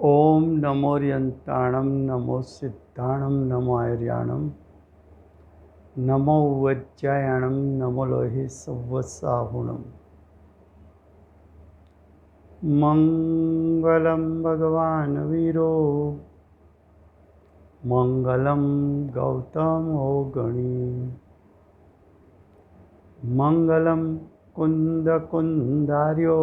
ओम नमोर्यंताणं नमो सिद्धाणं नमो आर्याणं नमो वज्रायणं नमो लोहे सव्वसाहुणम्। मंगलं भगवान् वीरो मंगलं गौतमो गणी मंगलं कुन्दकुन्दार्यो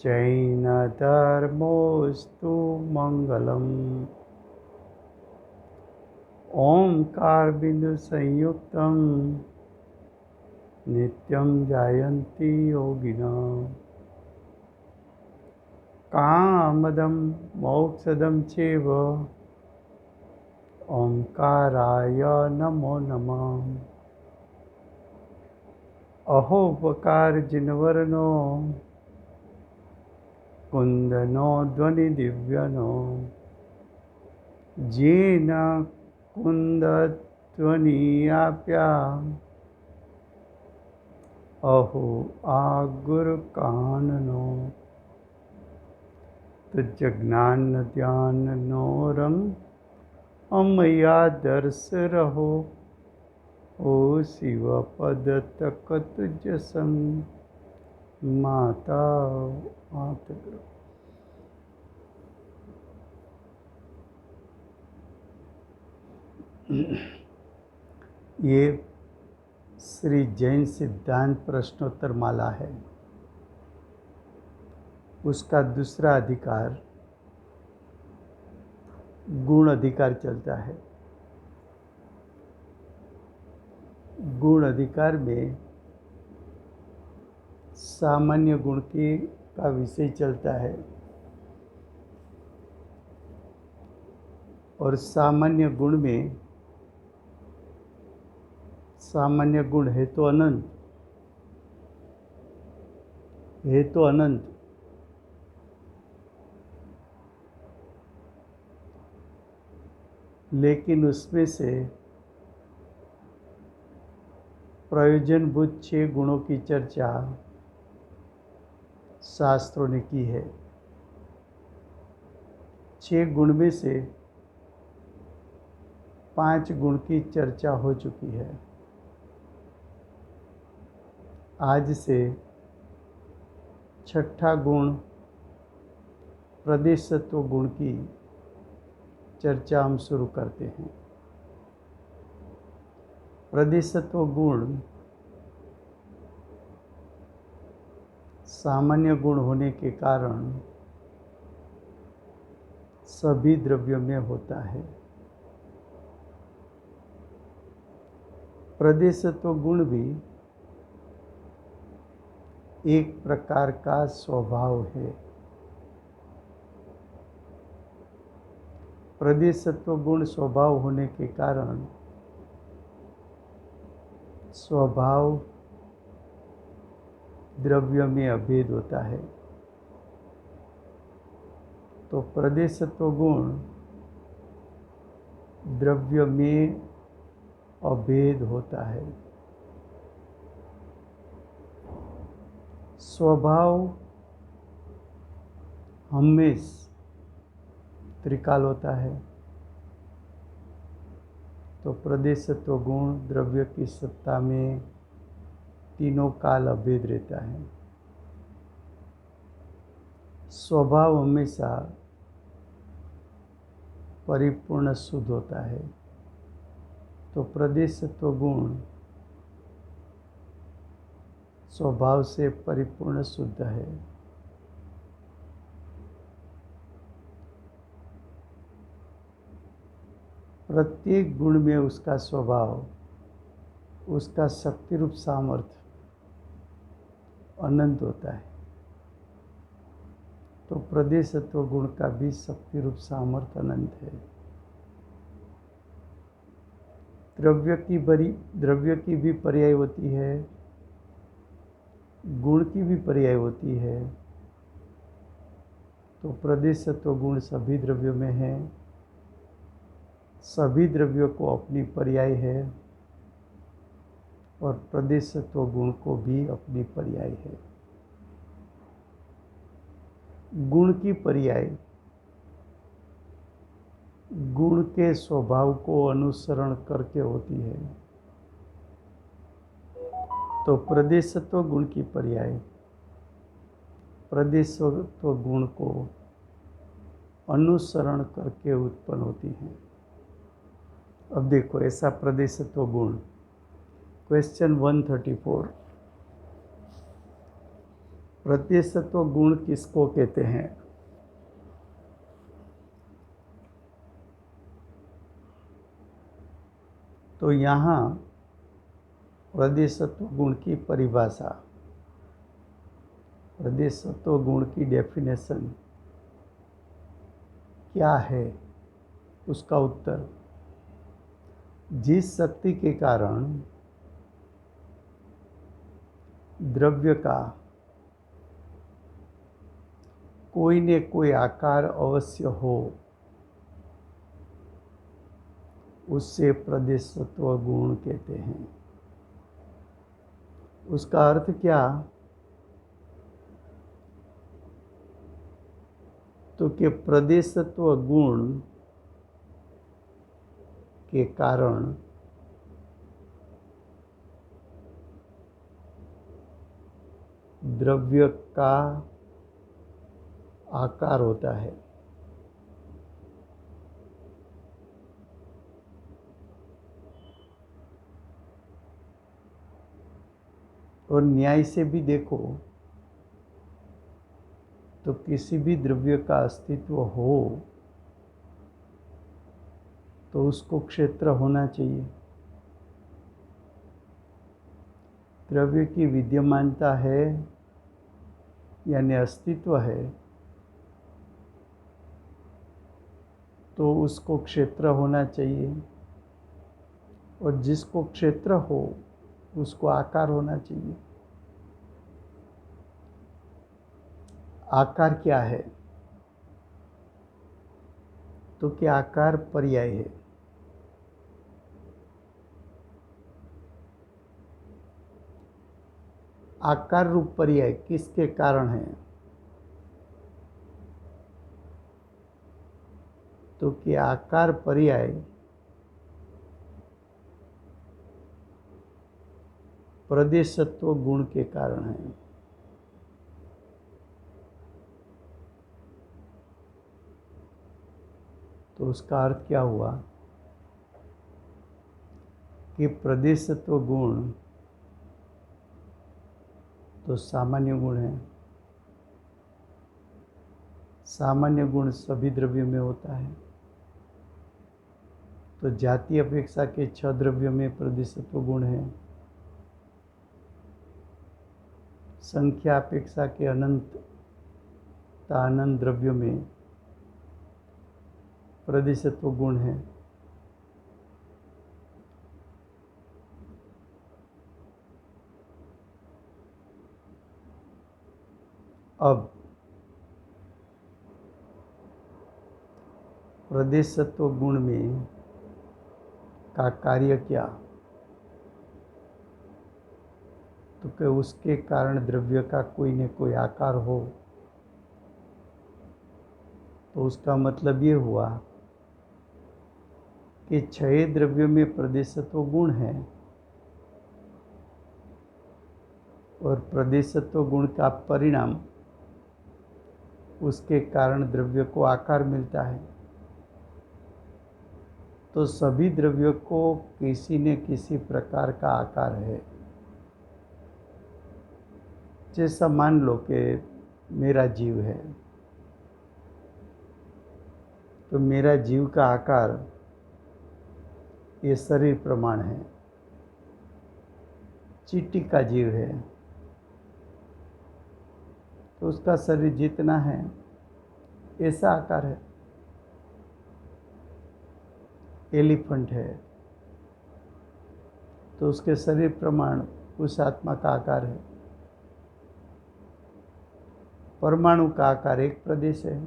जैनधर्मोऽस्तु मंगलम्। ओंकार बिंदु संयुक्तं नित्यं जायन्ति योगिनः कामदं मोक्षदं चैव ओंकाराय नमो नमः। अहोपकार जिनवरनो कुंदनो ध्वनि दिव्यनो जेन कुंदध्वनि आप्या अहो आ गुरु काननो तुझ ज्ञान ध्यान नो रंग अमया दर्श रहो ओ शिव पद तक तुझ संग माता मात गुरु। ये श्री जैन सिद्धांत प्रश्नोत्तर माला है, उसका दूसरा अधिकार गुण अधिकार चलता है। गुण अधिकार में सामान्य गुण का विषय चलता है और सामान्य गुण में सामान्य गुण है तो अनंत लेकिन उसमें से प्रयोजनभूत 6 गुणों की चर्चा शास्त्रों ने की है। 6 गुण में से 5 गुण की चर्चा हो चुकी है। आज से 6ठा गुण प्रदेशत्व गुण की चर्चा हम शुरू करते हैं। प्रदेशत्व गुण सामान्य गुण होने के कारण सभी द्रव्यों में होता है। प्रदेशत्व गुण भी एक प्रकार का स्वभाव है। प्रदेशत्व गुण स्वभाव होने के कारण स्वभाव द्रव्य में अभेद होता है। तो प्रदेशत्व गुण द्रव्य में अभेद होता है। स्वभाव हमेशा त्रिकाल होता है, तो प्रदेशत्व गुण द्रव्य की सत्ता में तीनों काल अभेद रहता है। स्वभाव हमेशा परिपूर्ण शुद्ध होता है, तो प्रदेशत्व गुण स्वभाव से परिपूर्ण शुद्ध है। प्रत्येक गुण में उसका स्वभाव, उसका शक्ति रूप सामर्थ्य अनंत होता है। तो प्रदेशत्व गुण का भी शक्ति रूप सामर्थ्य अनंत है। द्रव्य की भी पर्याय होती है, गुण की भी पर्याय होती है। तो प्रदेशत्व गुण सभी द्रव्यों में है, सभी द्रव्यों को अपनी पर्याय है और प्रदेशत्व गुण को भी अपनी पर्याय है। गुण की पर्याय गुण के स्वभाव को अनुसरण करके होती है। तो प्रदेशत्व गुण की पर्याय प्रदेशत्व गुण को अनुसरण करके उत्पन्न होती है। अब देखो ऐसा प्रदेशत्व गुण, क्वेश्चन 134, प्रदेशत्व गुण किसको कहते हैं? तो यहाँ प्रदेशत्व गुण की परिभाषा, प्रदेशत्व गुण की डेफिनेशन क्या है? उसका उत्तर, जिस शक्ति के कारण द्रव्य का कोई न कोई आकार अवश्य हो, उससे प्रदेशत्व गुण कहते हैं। उसका अर्थ क्या? तो कि प्रदेशत्व गुण के कारण द्रव्य का आकार होता है। और न्याय से भी देखो तो किसी भी द्रव्य का अस्तित्व हो तो उसको क्षेत्र होना चाहिए। द्रव्य की विद्यमानता है यानी अस्तित्व है तो उसको क्षेत्र होना चाहिए, और जिसको क्षेत्र हो उसको आकार होना चाहिए। आकार क्या है? तो क्या आकार पर्याय है। आकार रूप पर्याय किसके कारण है? तो क्या आकार पर्याय प्रदेशत्व गुण के कारण है। तो उसका अर्थ क्या हुआ कि प्रदेशत्व गुण तो सामान्य गुण है। सामान्य गुण सभी द्रव्यों में होता है। तो जाति अपेक्षा के 6 द्रव्यों में प्रदेशत्व गुण है। संख्या अपेक्षा के अनंत द्रव्यों में प्रदेशत्व गुण है। अब प्रदेशत्व गुण में का कार्य क्या? तो कि उसके कारण द्रव्य का कोई न कोई आकार हो। तो उसका मतलब ये हुआ कि 6 द्रव्यों में प्रदेशत्व गुण है और प्रदेशत्व गुण का परिणाम उसके कारण द्रव्य को आकार मिलता है। तो सभी द्रव्यों को किसी न किसी प्रकार का आकार है। जैसा मान लो कि मेरा जीव है, तो मेरा जीव का आकार ये शरीर प्रमाण है। चींटी का जीव है तो उसका शरीर जितना है ऐसा आकार है। एलिफेंट है तो उसके शरीर प्रमाण उस आत्मा का आकार है। परमाणु का आकार एक प्रदेश है।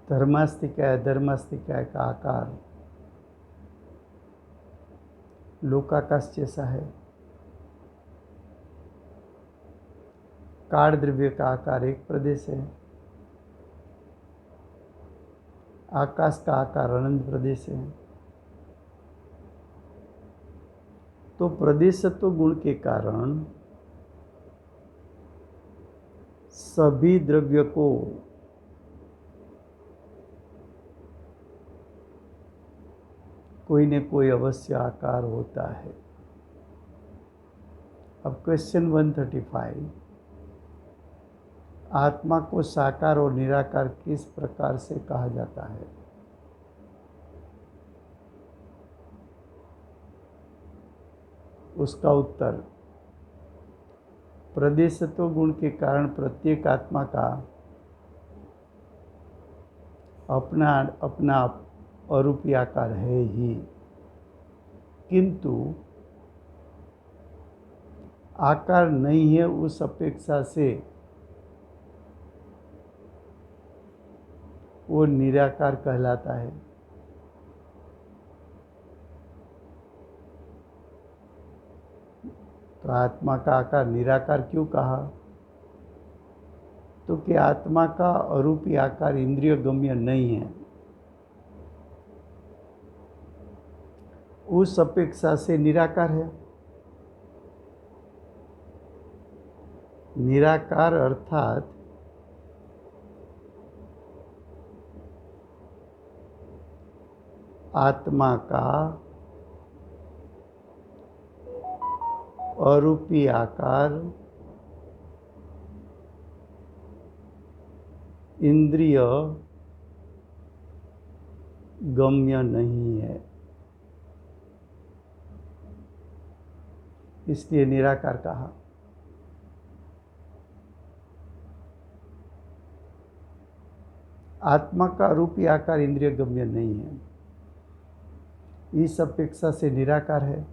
धर्मास्तिकाय का आकार लोकाकाश जैसा है। काળ द्रव्य का आकार एक प्रदेश है, आकाश का आकार अनंत प्रदेश है। तो प्रदेशत्व गुण के कारण सभी द्रव्य को कोई न कोई अवश्य आकार होता है। अब क्वेश्चन 135, आत्मा को साकार और निराकार किस प्रकार से कहा जाता है? उसका उत्तर, प्रदेशत्व गुण के कारण प्रत्येक आत्मा का अपना अपना अरूपी आकार है ही, किंतु आकार नहीं है उस अपेक्षा से वो निराकार कहलाता है। तो आत्मा का आकार निराकार क्यों कहा? तो कि आत्मा का अरूपी आकार इंद्रिय गम्य नहीं है, उस अपेक्षा से निराकार है। निराकार अर्थात आत्मा का अरूपी आकार इंद्रिय गम्य नहीं है, इसलिए निराकार कहा। आत्मा का अरूपी आकार इंद्रिय गम्य नहीं है, इस अपेक्षा से निराकार है।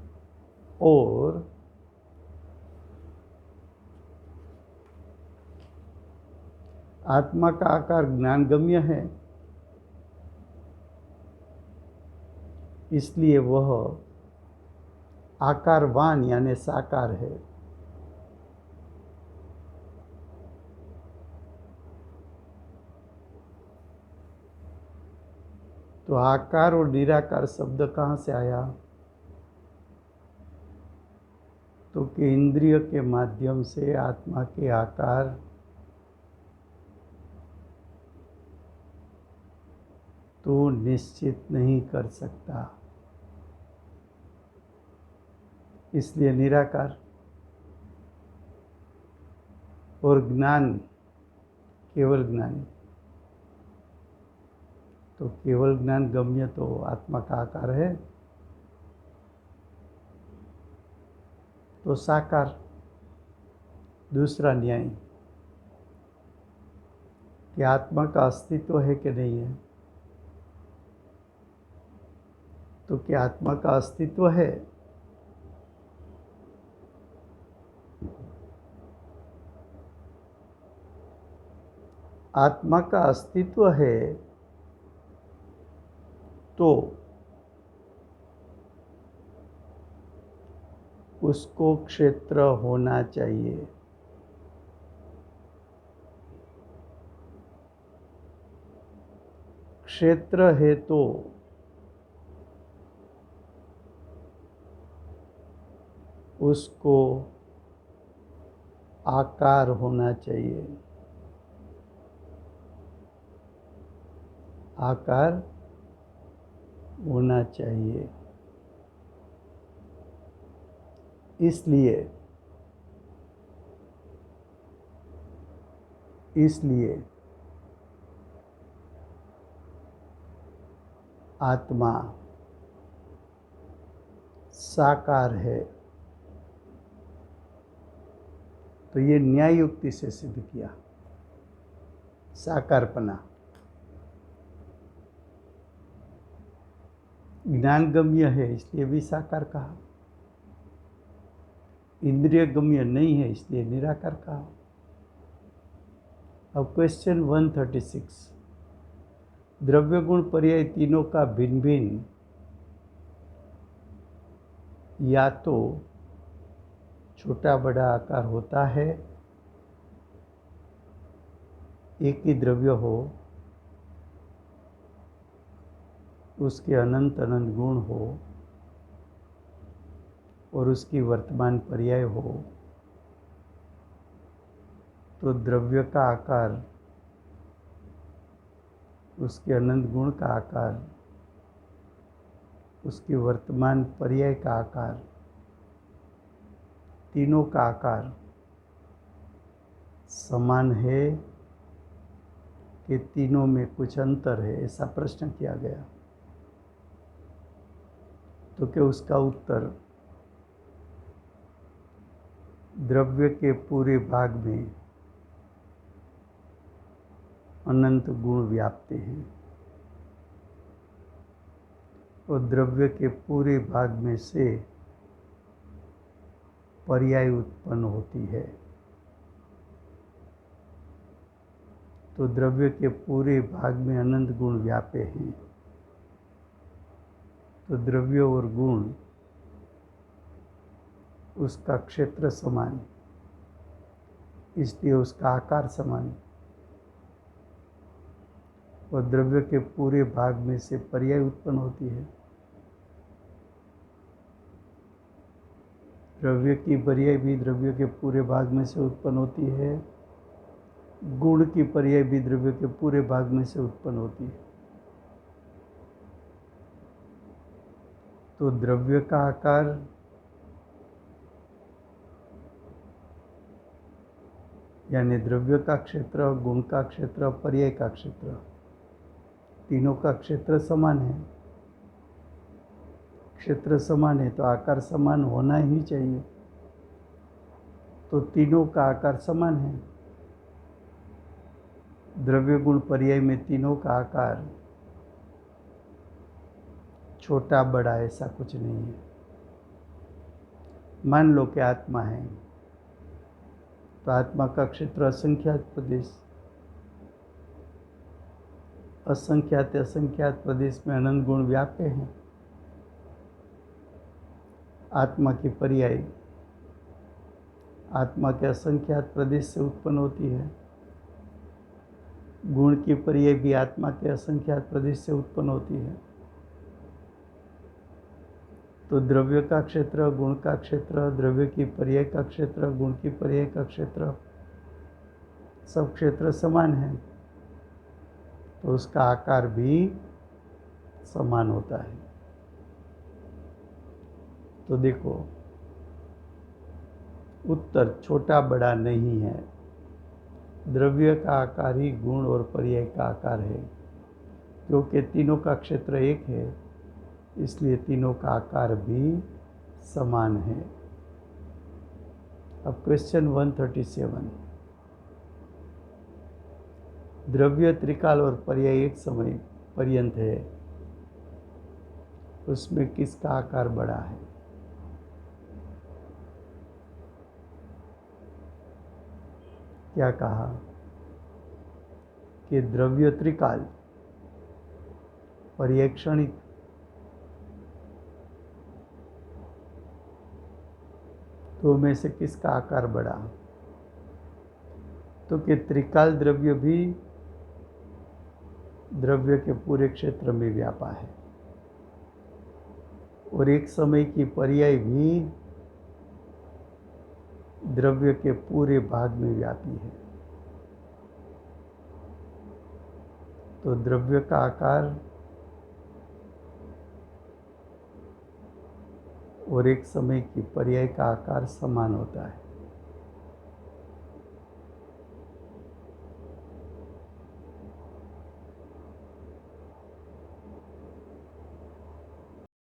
और आत्मा का आकार ज्ञानगम्य है, इसलिए वह आकारवान यानी साकार है। तो आकार और निराकार शब्द कहाँ से आया? तो कि इंद्रिय के माध्यम से आत्मा के आकार तो निश्चित नहीं कर सकता, इसलिए निराकार। और ज्ञान केवल ज्ञानी, तो केवल ज्ञान गम्य तो आत्मा का आकार है, तो साकार। दूसरा न्याय कि आत्मा का अस्तित्व है कि नहीं है? तो क्या आत्मा का अस्तित्व है? आत्मा का अस्तित्व है तो उसको क्षेत्र होना चाहिए। क्षेत्र है तो उसको आकार होना चाहिए। आकार होना चाहिए। इसलिए आत्मा साकार है। तो ये न्याय युक्ति से सिद्ध किया साकारपना। ज्ञानगम्य है इसलिए भी साकार कहा, इंद्रिय गम्य नहीं है इसलिए निराकार कहा। अब क्वेश्चन 136, द्रव्य गुण पर्याय तीनों का भिन्न भिन्न या तो छोटा बड़ा आकार होता है एक ही द्रव्य हो, उसके अनंत अनंत गुण हो और उसकी वर्तमान पर्याय हो, तो द्रव्य का आकार, उसके अनंत गुण का आकार, उसकी वर्तमान पर्याय का आकार, तीनों का आकार समान है कि तीनों में कुछ अंतर है, ऐसा प्रश्न किया गया। तो क्या उसका उत्तर द्रव्य के पूरे भाग में अनंत गुण व्याप्त हैं और द्रव्य के पूरे भाग में से पर्याय उत्पन्न होती है। तो द्रव्य के पूरे भाग में अनंत गुण व्यापे हैं, तो द्रव्य और गुण, उसका क्षेत्र समान, इसलिए उसका आकार समान, और द्रव्य के पूरे भाग में से पर्याय उत्पन्न होती है। द्रव्य की पर्याय भी द्रव्य के पूरे भाग में से उत्पन्न होती है, गुण की पर्याय भी द्रव्य के पूरे भाग में से उत्पन्न होती है। तो द्रव्य का आकार यानी द्रव्य का क्षेत्र, गुण का क्षेत्र, पर्याय का क्षेत्र, तीनों का क्षेत्र समान है। क्षेत्र समान है तो आकार समान होना ही चाहिए। तो तीनों का आकार समान है। द्रव्य गुण पर्याय में तीनों का आकार छोटा बड़ा ऐसा कुछ नहीं है। मान लो कि आत्मा है, तो आत्मा का क्षेत्र असंख्यात प्रदेश, असंख्यात असंख्यात प्रदेश में अनंत गुण व्याप्य हैं। आत्मा की पर्याय आत्मा के असंख्यात प्रदेश से उत्पन्न होती है, गुण की पर्याय भी आत्मा के असंख्यात प्रदेश से उत्पन्न होती है। तो द्रव्य का क्षेत्र, गुण का क्षेत्र, द्रव्य की पर्याय का क्षेत्र, गुण की पर्याय का क्षेत्र, सब क्षेत्र समान है, तो उसका आकार भी समान होता है। तो देखो, उत्तर छोटा बड़ा नहीं है। द्रव्य का आकार ही गुण और पर्याय का आकार है। क्योंकि तीनों का क्षेत्र एक है, इसलिए तीनों का आकार भी समान है। अब क्वेश्चन 137, द्रव्य त्रिकाल और पर्याय एक समय पर्यंत है, उसमें किसका आकार बड़ा है? क्या कहा कि द्रव्य त्रिकाल, पर्याय क्षणिक, दो में से किसका आकार बड़ा? तो कि त्रिकाल द्रव्य भी द्रव्य के पूरे क्षेत्र में व्यापा है और एक समय की पर्याय भी द्रव्य के पूरे भाग में व्यापी है। तो द्रव्य का आकार और एक समय की पर्याय का आकार समान होता है।